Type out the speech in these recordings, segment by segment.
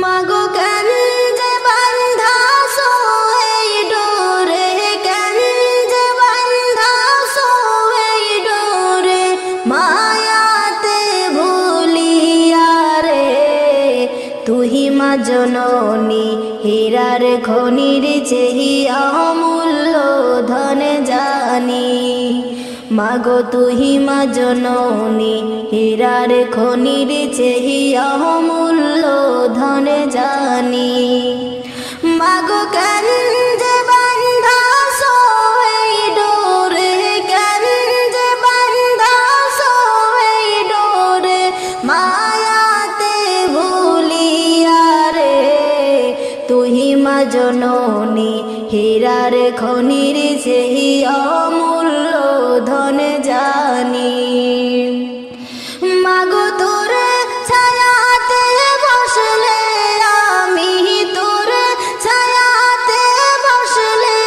মাগো কেন যে বান্ধাছো এই ডোরে, কেন যে বান্ধাছো এই ডোরে, মায়াতে ভুলিয়া রে। তুহি মা জননী হীরার খনির চেহি অমূল্য ধন জানি। মাগো তুহি মা জননী হীরার খনির চেহি অমূল্য ধন জানি। মাগো কেন যে বান্ধাছো এই ডোরে, কেন যে বান্ধাছো এই ডোরে, মায়াতে ভুলিয়া রে। তুহি মা জননী হীরার খনির চেহি অমূল্য ধন জানি। মাগো তোর ছায়াতে বসলে আমি, তোর ছায়াতে বসলে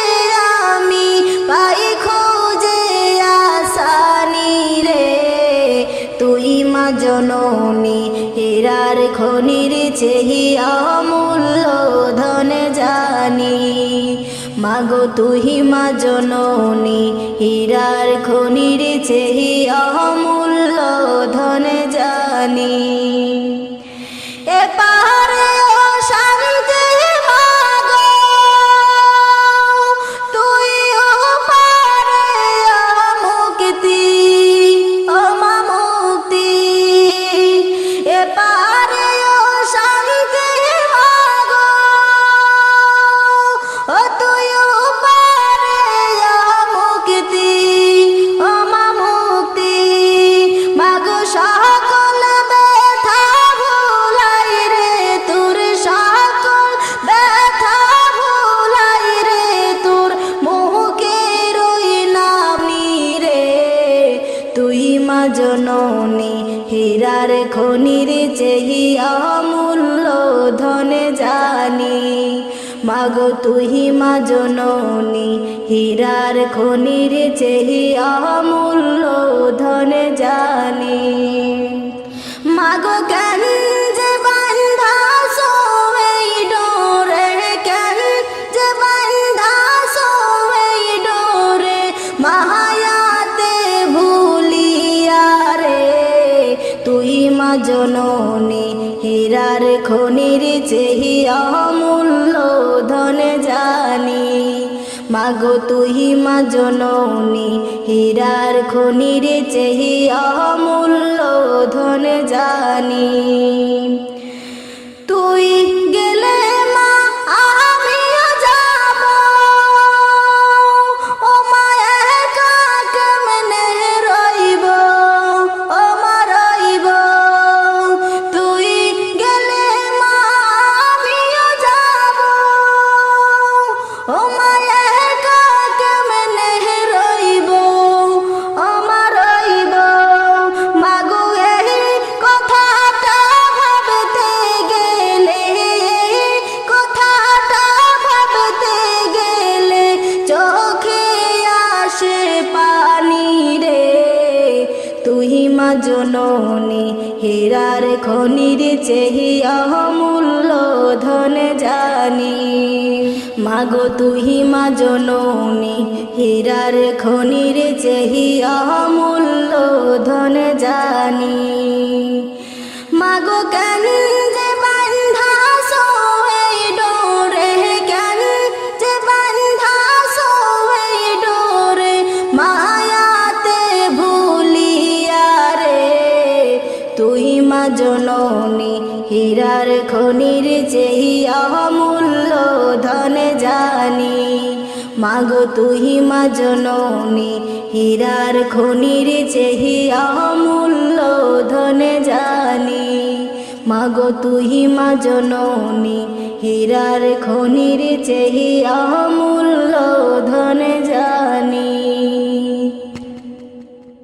আমি পাই খোঁজে আসানি রে। তুই মা জননী হীরার খনির চেহি অমূল্য ধন জানি। মাগো তুহি মা জননী হীরার খনির চেহি অমূল্য ধন জানি। এ পাহাড়ে ও শান্তি মাগো, তুই ও পারে মুক্তি, ও মা মুক্তি। এ পাহাড়ে ও শান্তি মাগো, ও তুই ও পারে মুক্তি, ও মা মুক্তি। মাগো সকল ব্যথা ভুলাই রে, তোর সকল ব্যথা ভুলাই রে, তোর মুখে রই নামি রে। তুই মা জননী হীরার খনির চেহি অমূল্য ধন জানি। মাগো তুহি মা জননী হীরার খনির চেহি অমূল্য ধন জানি। মাগো কেন যে বান্ধাছো এই ডোরে, কেন যে বান্ধাছো এই ডোরে, মায়াতে ভুলিয়া রে। তুই মা জননী হীরার খনির চেহি অমূল্য ধন জানি। মাগো তুহি মা জননী হীরার খনির চেহি অমূল্য ধন জানি। তুই গেলে মা আমিও যাব, ও মা একা কেমনে রইব, ও মা রইব। তুই গেলে মা আমিও যাব, ও মা একা কেমনে রইব, ও মা রইব। মাগো এই কথাটা ভাবতে গেলে, কথাটা ভাবতে গেলে চোখে আসে পানি রে। তুই মা জননী হীরার খনির চেহি অমূল্য ধন জানি। মাগো তুহি মা জননী হীরার খনির চেহি অমূল্য ধন জানি। মাগো কেন যে বান্ধাছো এই ডোরে, কেন যে বান্ধাছো এই ডোরে, মায়াতে ভুলিয়া রে। তুই মা জননী হীরার খনির চেহি অমূল্য ধন জানি। মাগো তুহি মা জননী হীরার খনির চেহি অমূল্য ধন জানি। মাগো তুহি মা জননী হীরার খনির চেহি অমূল্য ধন জানি।